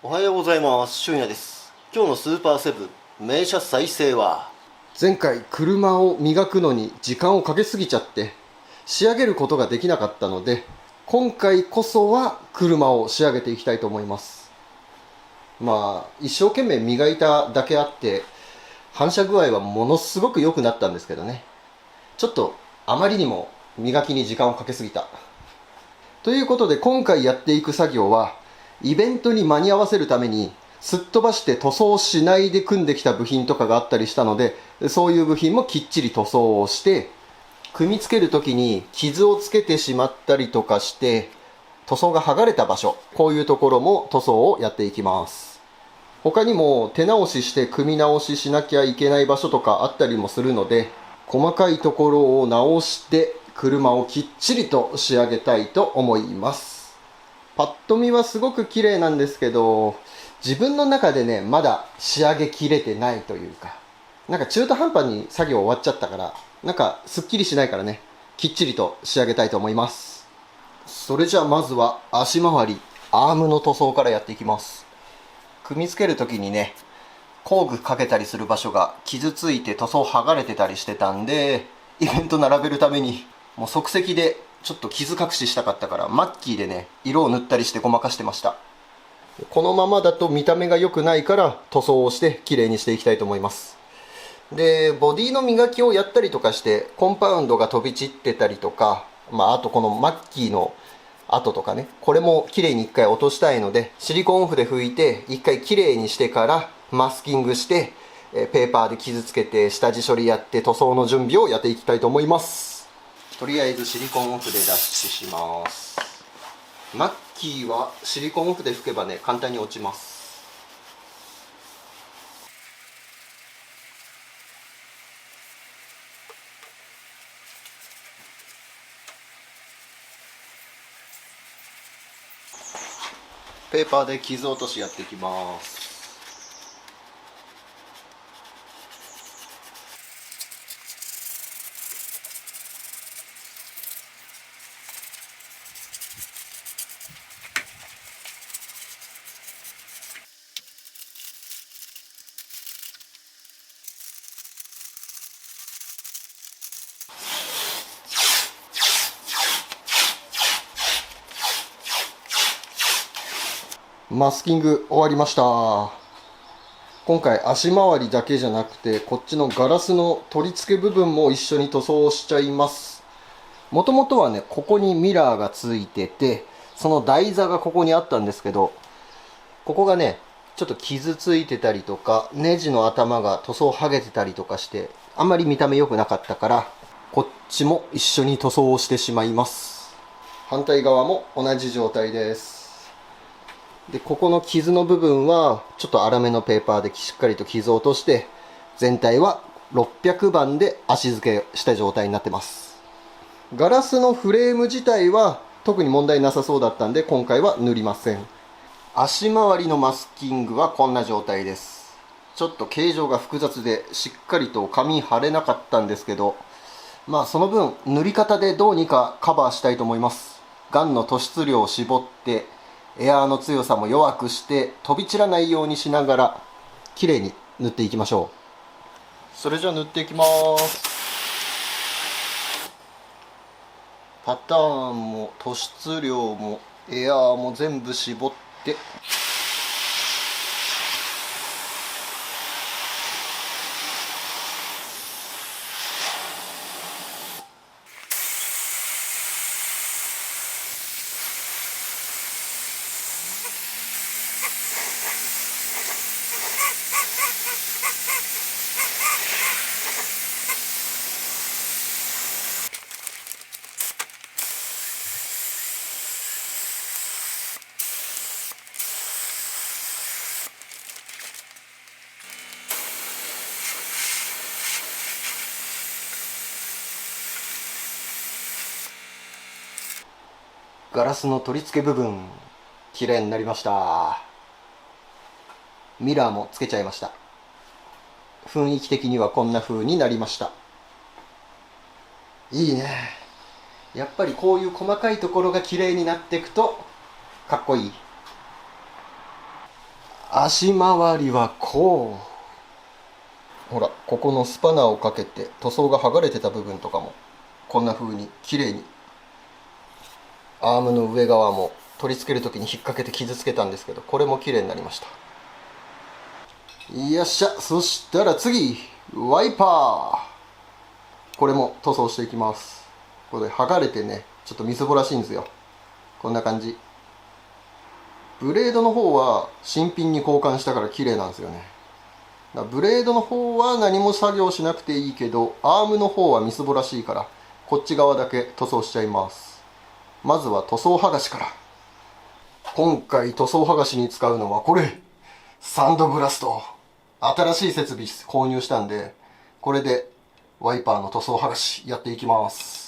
おはようございます。俊也です。今日のスーパーセブン名車再生は、前回車を磨くのに時間をかけすぎちゃって仕上げることができなかったので、今回こそは車を仕上げていきたいと思います。一生懸命磨いただけあって反射具合はものすごく良くなったんですけどね、ちょっとあまりにも磨きに時間をかけすぎたということで、今回やっていく作業はイベントに間に合わせるためにすっ飛ばして塗装しないで組んできた部品とかがあったりしたので、そういう部品もきっちり塗装をして、組み付ける時に傷をつけてしまったりとかして塗装が剥がれた場所、こういうところも塗装をやっていきます。他にも手直しして組み直ししなきゃいけない場所とかあったりもするので、細かいところを直して車をきっちりと仕上げたいと思います。パッと見はすごく綺麗なんですけど、自分の中でね、まだ仕上げきれてないというか、中途半端に作業終わっちゃったから、すっきりしないからね、きっちりと仕上げたいと思います。それじゃあまずは足回り、アームの塗装からやっていきます。組み付ける時にね、工具かけたりする場所が傷ついて塗装剥がれてたりしてたんで、イベント並べるためにもう即席でちょっと傷隠ししたかったから、マッキーでね、色を塗ったりしてごまかしてました。このままだと見た目が良くないから塗装をして綺麗にしていきたいと思います。で、ボディの磨きをやったりとかしてコンパウンドが飛び散ってたりとか、あとこのマッキーの跡とかね、これも綺麗に一回落としたいので、シリコンオフで拭いて一回綺麗にしてからマスキングして、ペーパーで傷つけて下地処理やって塗装の準備をやっていきたいと思います。とりあえずシリコンオフで脱脂します。マッキーはシリコンオフで拭けばね、簡単に落ちます。ペーパーで傷落としやっていきます。マスキング終わりました。今回足回りだけじゃなくて、こっちのガラスの取り付け部分も一緒に塗装しちゃいます。もともとはね、ここにミラーがついてて、その台座がここにあったんですけど、ここがね、ちょっと傷ついてたりとか、ネジの頭が塗装剥げてたりとかして、あんまり見た目良くなかったから、こっちも一緒に塗装をしてしまいます。反対側も同じ状態です。で、ここの傷の部分はちょっと粗めのペーパーでしっかりと傷を落として、全体は600番で足付けした状態になってます。ガラスのフレーム自体は特に問題なさそうだったんで、今回は塗りません。足回りのマスキングはこんな状態です。ちょっと形状が複雑でしっかりと紙貼れなかったんですけど、その分塗り方でどうにかカバーしたいと思います。ガンの突出量を絞ってエアーの強さも弱くして飛び散らないようにしながら綺麗に塗っていきましょう。それじゃあ塗っていきます。パターンも突出量もエアーも全部絞って、ガラスの取り付け部分綺麗になりました。ミラーもつけちゃいました。雰囲気的にはこんな風になりました。いいね。やっぱりこういう細かいところが綺麗になっていくとかっこいい。足回りはこう。ほら、ここのスパナーをかけて塗装が剥がれてた部分とかもこんな風に綺麗に、アームの上側も取り付ける時に引っ掛けて傷つけたんですけど、これも綺麗になりました。よっしゃ。そしたら次、ワイパー。これも塗装していきます。これ剥がれてね、ちょっとみすぼらしいんですよ。こんな感じ。ブレードの方は新品に交換したから綺麗なんですよね。ブレードの方は何も作業しなくていいけど、アームの方はみすぼらしいからこっち側だけ塗装しちゃいます。まずは塗装剥がしから。今回塗装剥がしに使うのはこれ、サンドブラスト。新しい設備購入したんで、これでワイパーの塗装剥がしやっていきます。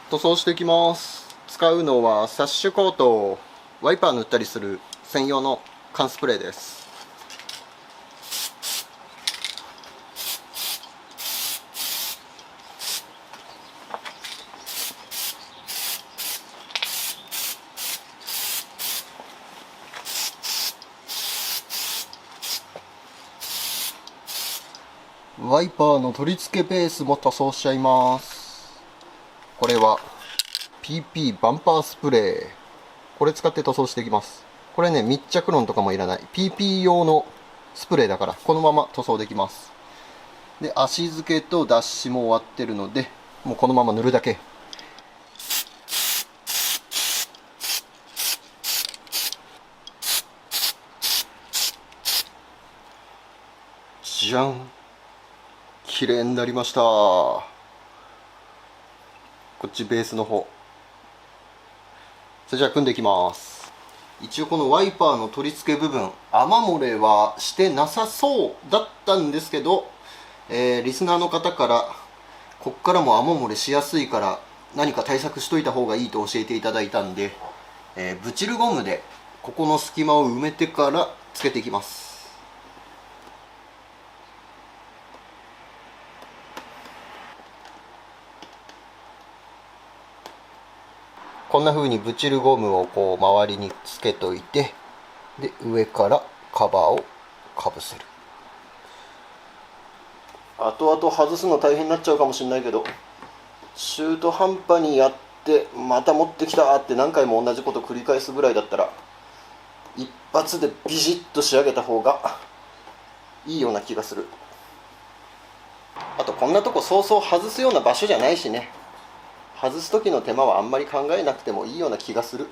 塗装していきます。使うのはサッシュコート、ワイパー塗ったりする専用の缶スプレーです。ワイパーの取り付けベースも塗装しちゃいます。これは PP バンパースプレー。これ使って塗装していきます。これね、密着論とかもいらない PP 用のスプレーだからこのまま塗装できます。で、足付けと脱脂も終わってるので、もうこのまま塗るだけ。じゃん、綺麗になりました。こっちベースの方。それじゃあ組んでいきます。一応このワイパーの取り付け部分、雨漏れはしてなさそうだったんですけど、リスナーの方からこっからも雨漏れしやすいから何か対策しといた方がいいと教えていただいたんで、ブチルゴムでここの隙間を埋めてからつけていきます。こんな風にブチルゴムをこう周りにつけといて、で上からカバーをかぶせる。後々外すの大変になっちゃうかもしれないけど、中途半端にやってまた持ってきたって何回も同じこと繰り返すぐらいだったら、一発でビシッと仕上げた方がいいような気がする。あとこんなとこそうそう外すような場所じゃないしね、外す時の手間はあんまり考えなくてもいいような気がする。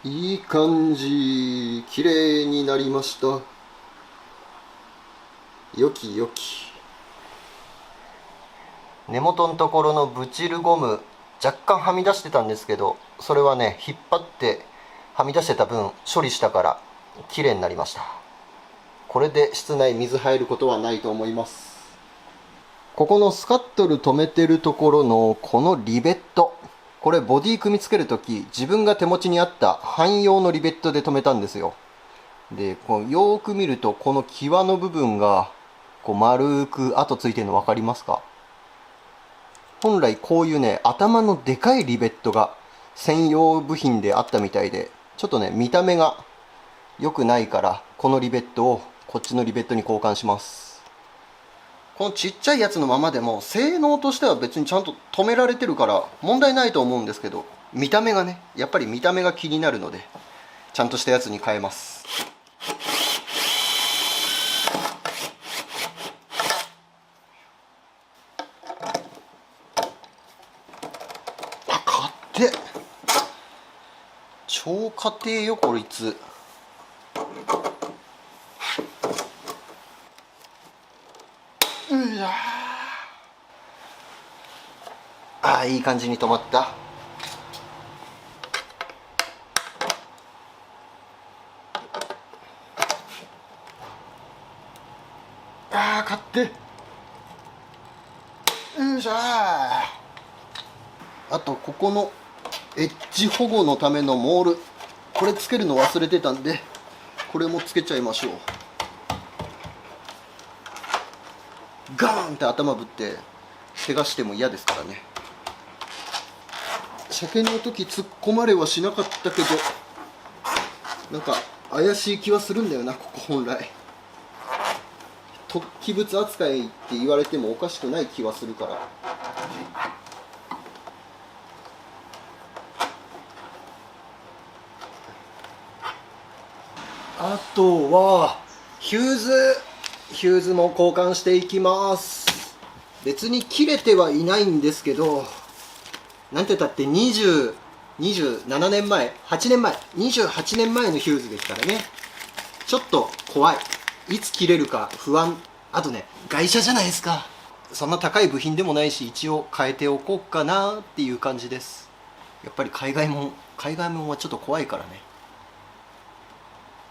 いい感じ、綺麗になりました。よきよき。根元のところのブチルゴム若干はみ出してたんですけど、それはね、引っ張ってはみ出してた分処理したから綺麗になりました。これで室内水入ることはないと思います。ここのスカットル止めてるところのこのリベット、これボディ組み付けるとき自分が手持ちにあった汎用のリベットで止めたんですよ。でこうよーく見るとこの際の部分がこう丸く跡ついてるの分かりますか？本来こういうね、頭のでかいリベットが専用部品であったみたいで、ちょっとね見た目が良くないから、このリベットをこっちのリベットに交換します。このちっちゃいやつのままでも性能としては別にちゃんと止められてるから問題ないと思うんですけど、見た目がね、やっぱり見た目が気になるのでちゃんとしたやつに変えます。で超過程よこいつ。いい感じに止まった。買って。よいしょ。あとここのエッジ保護のためのモール、これつけるの忘れてたんで、これもつけちゃいましょう。ガーンって頭ぶって怪我しても嫌ですからね。車検の時突っ込まれはしなかったけど、なんか怪しい気はするんだよな、ここ本来。突起物扱いって言われてもおかしくない気はするから。あとはヒューズも交換していきます。別に切れてはいないんですけど、なんて言ったって27年前、8年前、28年前のヒューズですからね。ちょっと怖い。いつ切れるか不安。あとね、外車じゃないですか。そんな高い部品でもないし、一応変えておこうかなっていう感じです。やっぱり海外もんはちょっと怖いからね。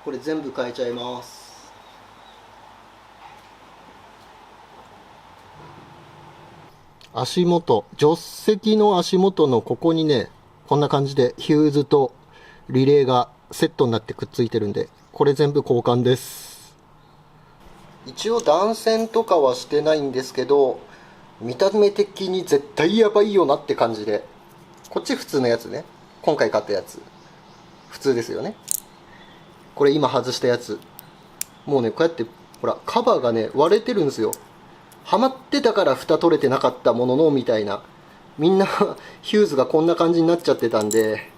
これ全部変えちゃいます。足元、助手席の足元のここにね、こんな感じでヒューズとリレーがセットになってくっついてるんで、これ全部交換です。一応断線とかはしてないんですけど、見た目的に絶対やばいよなって感じで、こっち普通のやつね。今回買ったやつ普通ですよね。これ今外したやつ、もうね、こうやってほらカバーがね割れてるんですよ。はまってたから蓋取れてなかったもののみたいな。みんなヒューズがこんな感じになっちゃってたんで、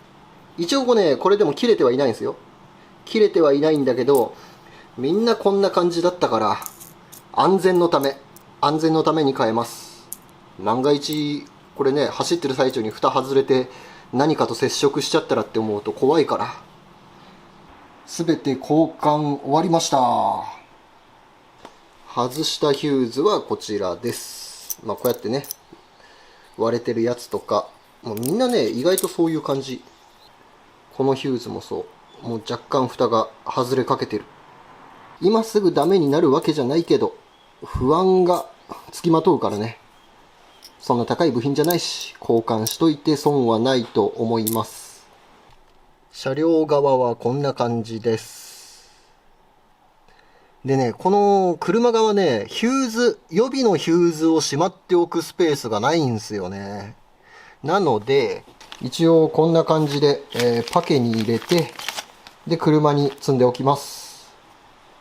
一応これでも切れてはいないんですよ。切れてはいないんだけど、みんなこんな感じだったから、安全のために変えます。万が一これね、走ってる最中に蓋外れて何かと接触しちゃったらって思うと怖いから。全て交換終わりました。外したヒューズはこちらです。こうやってね、割れてるやつとか、もうみんなね、意外とそういう感じ。このヒューズもそう。もう若干蓋が外れかけてる。今すぐダメになるわけじゃないけど、不安がつきまとうからね。そんな高い部品じゃないし、交換しといて損はないと思います。車両側はこんな感じです。でね、この車側ね、予備のヒューズをしまっておくスペースがないんですよね。なので、一応こんな感じで、パケに入れて、で、車に積んでおきます。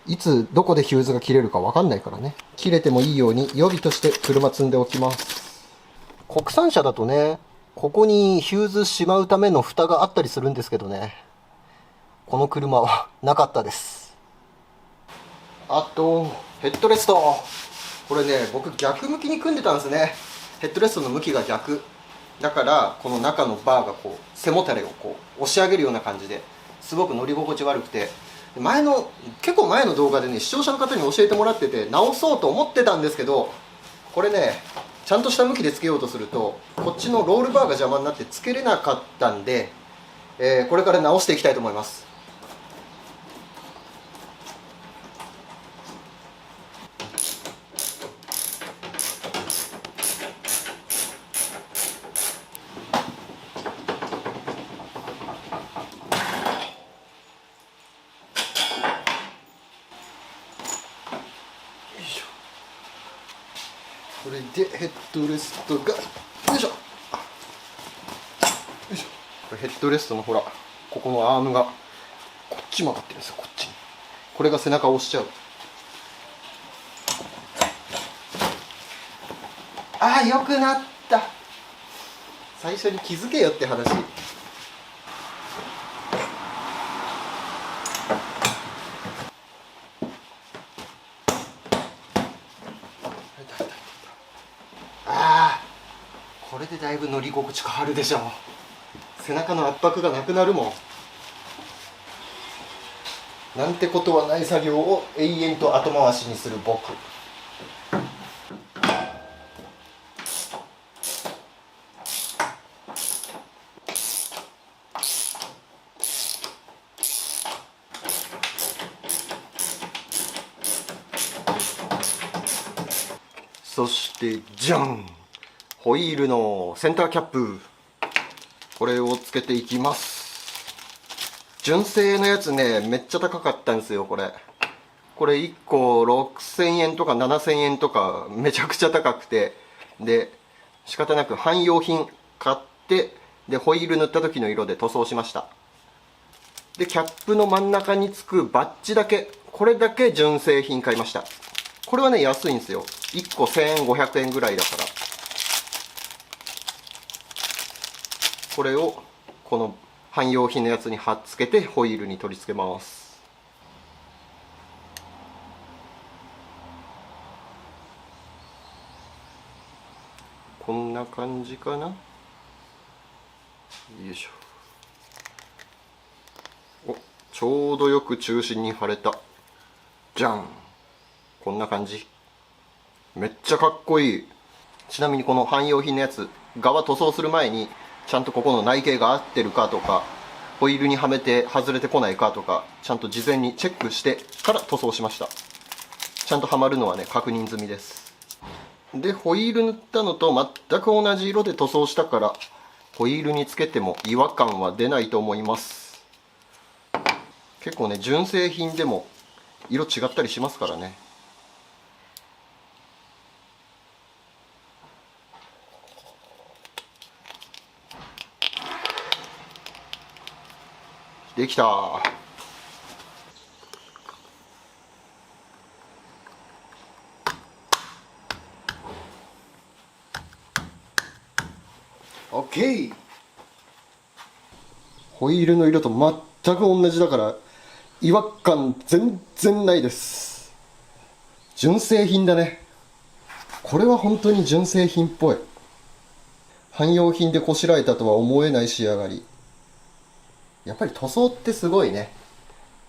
いつ、どこでヒューズが切れるかわかんないからね。切れてもいいように予備として車積んでおきます。国産車だとね、ここにヒューズしまうための蓋があったりするんですけどね。この車はなかったです。あとヘッドレスト、これね、僕逆向きに組んでたんですね。ヘッドレストの向きが逆だから、この中のバーがこう背もたれをこう押し上げるような感じですごく乗り心地悪くて、結構前の動画でね、視聴者の方に教えてもらってて直そうと思ってたんですけど、これね、ちゃんとした向きでつけようとするとこっちのロールバーが邪魔になってつけれなかったんで、これから直していきたいと思います。これでヘッドレストが、よいしょよいしょ。これヘッドレストのほら、ここのアームがこっち曲がってるんですよ、こっちに。これが背中を押しちゃう。ああ、よくなった。最初に気づけよって話。ああ、これでだいぶ乗り心地変わるでしょう。背中の圧迫がなくなるもん。なんてことはない作業を永遠と後回しにする僕。そしてじゃん、ホイールのセンターキャップ、これをつけていきます。純正のやつね、めっちゃ高かったんですよ。これ1個6000円とか7000円とか、めちゃくちゃ高くて、で仕方なく汎用品買って、でホイール塗った時の色で塗装しました。でキャップの真ん中につくバッジだけ、これだけ純正品買いました。これはね、安いんですよ。1個1500円ぐらいだから。これをこの汎用品のやつに貼っつけてホイールに取り付けます。こんな感じかな。よいしょ。お、ちょうどよく中心に貼れた。じゃん。こんな感じ。めっちゃかっこいい。ちなみにこの汎用品のやつ、側塗装する前にちゃんとここの内径が合ってるかとか、ホイールにはめて外れてこないかとか、ちゃんと事前にチェックしてから塗装しました。ちゃんとはまるのはね、確認済みです。でホイール塗ったのと全く同じ色で塗装したから、ホイールにつけても違和感は出ないと思います。結構ね、純正品でも色違ったりしますからね。できた。オッケー。ホイールの色と全く同じだから違和感全然ないです。純正品だね。これは本当に純正品っぽい。汎用品でこしらえたとは思えない仕上がり。やっぱり塗装ってすごいね。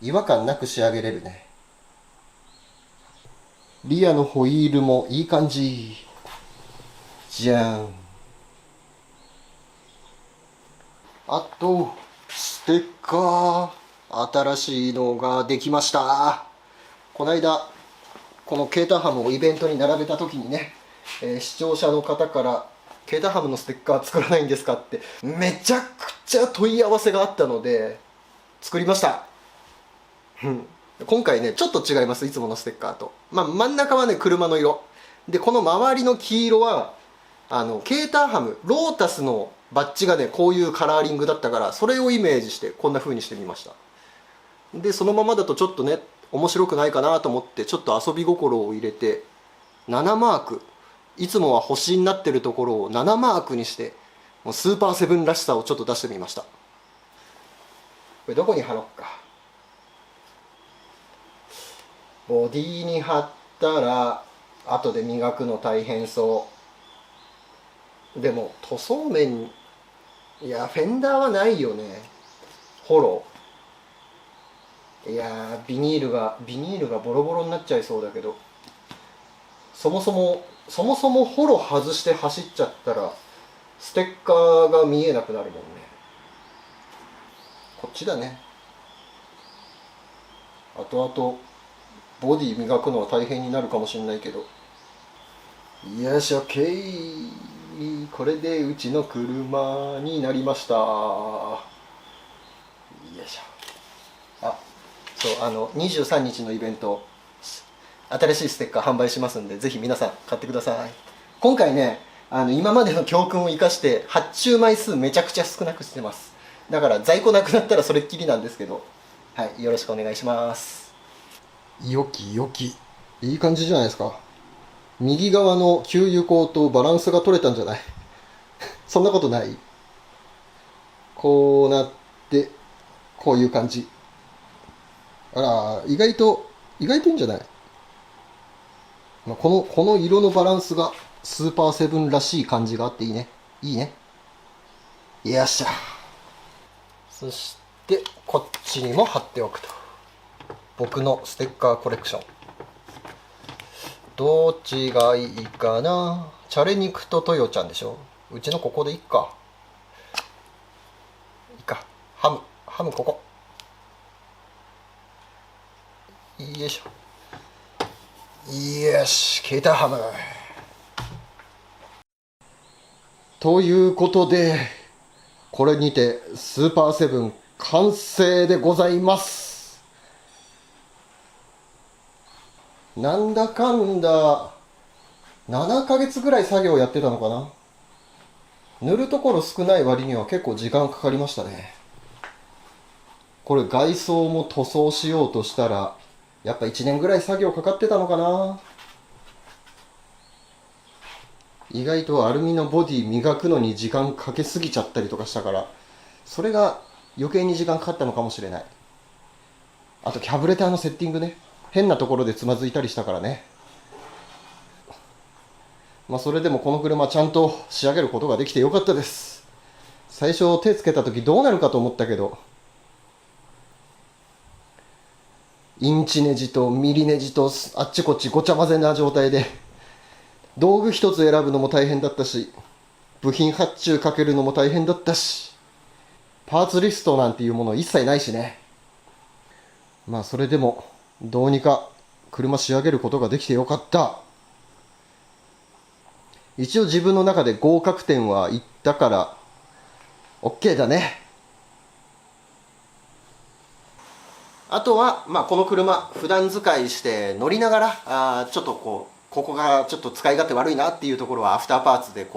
違和感なく仕上げれるね。リアのホイールもいい感じ。じゃん。あとステッカー、新しいのができました。この間このケータハムをイベントに並べた時にね、視聴者の方からケータハムのステッカー作らないんですかってめちゃくちゃ問い合わせがあったので作りました。今回ねちょっと違います、いつものステッカーと。真ん中はね車の色で、この周りの黄色はケータハムロータスのバッジがねこういうカラーリングだったから、それをイメージしてこんな風にしてみました。でそのままだとちょっとね面白くないかなと思って、ちょっと遊び心を入れて7マーク、いつもは星になってるところを7マークにして、もうスーパーセブンらしさをちょっと出してみました。これどこに貼ろうか。ボディに貼ったら後で磨くの大変そう。でも塗装面、いやフェンダーはないよね。ホロー、いやビニールがボロボロになっちゃいそうだけど、そもそもホロ外して走っちゃったらステッカーが見えなくなるもんね。こっちだね。あとあとボディ磨くのは大変になるかもしれないけど、よし OK。 これでうちの車になりました。よいしょ。あ、そう23日のイベント、新しいステッカー販売しますんで、ぜひ皆さん買ってください。今回ね今までの教訓を生かして発注枚数めちゃくちゃ少なくしてます。だから在庫なくなったらそれっきりなんですけど、はい、よろしくお願いします。よきよき、いい感じじゃないですか。右側の給油口とバランスが取れたんじゃない？そんなことない？こうなってこういう感じ。あら、意外といいんじゃない？この色のバランスがスーパーセブンらしい感じがあっていいね。いいね。よっしゃ。そしてこっちにも貼っておくと。僕のステッカーコレクション、どっちがいいかな。チャレ肉とトヨちゃんでしょ。うちのここでいっか。いいか。ハムここ。よいしょ。よし、ケータハム。ということで、これにてスーパーセブン完成でございます。なんだかんだ7ヶ月ぐらい作業やってたのかな。塗るところ少ない割には結構時間かかりましたね。これ外装も塗装しようとしたらやっぱ1年ぐらい作業かかってたのかな。意外とアルミのボディ磨くのに時間かけすぎちゃったりとかしたから、それが余計に時間かかったのかもしれない。あとキャブレターのセッティングね、変なところでつまずいたりしたからね。まあそれでもこの車ちゃんと仕上げることができてよかったです。最初手つけた時どうなるかと思ったけど、インチネジとミリネジとあっちこっちごちゃ混ぜな状態で、道具一つ選ぶのも大変だったし、部品発注かけるのも大変だったし、パーツリストなんていうもの一切ないしね。まあそれでもどうにか車仕上げることができてよかった。一応自分の中で合格点は言ったから OK だね。あとは、まあ、この車普段使いして乗りながらちょっとここがちょっと使い勝手悪いなっていうところはアフターパーツで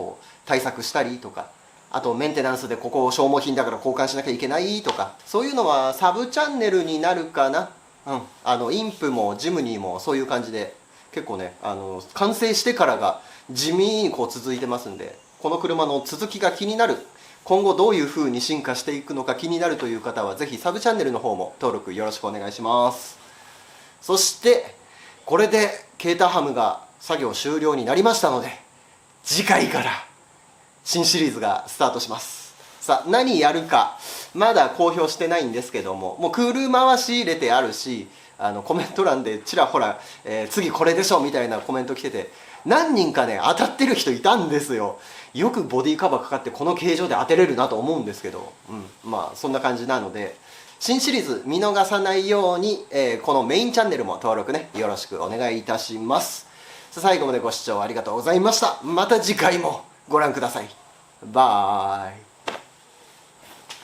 対策したりとか、あとメンテナンスでここ消耗品だから交換しなきゃいけないとか、そういうのはサブチャンネルになるかな。インプもジムニーもそういう感じで結構ね、完成してからが地味に続いてますんで、この車の続きが気になる、今後どういう風に進化していくのか気になるという方はぜひサブチャンネルの方も登録よろしくお願いします。そしてこれでケータハムが作業終了になりましたので、次回から新シリーズがスタートします。さあ何やるかまだ公表してないんですけども、もう車は仕入れてあるし、コメント欄でちらほら、次これでしょみたいなコメント来てて、何人かね当たってる人いたんですよ。よくボディカバーかかってこの形状で当てれるなと思うんですけど、まあそんな感じなので、新シリーズ見逃さないように、このメインチャンネルも登録ねよろしくお願いいたします。最後までご視聴ありがとうございました。また次回もご覧ください。バイ。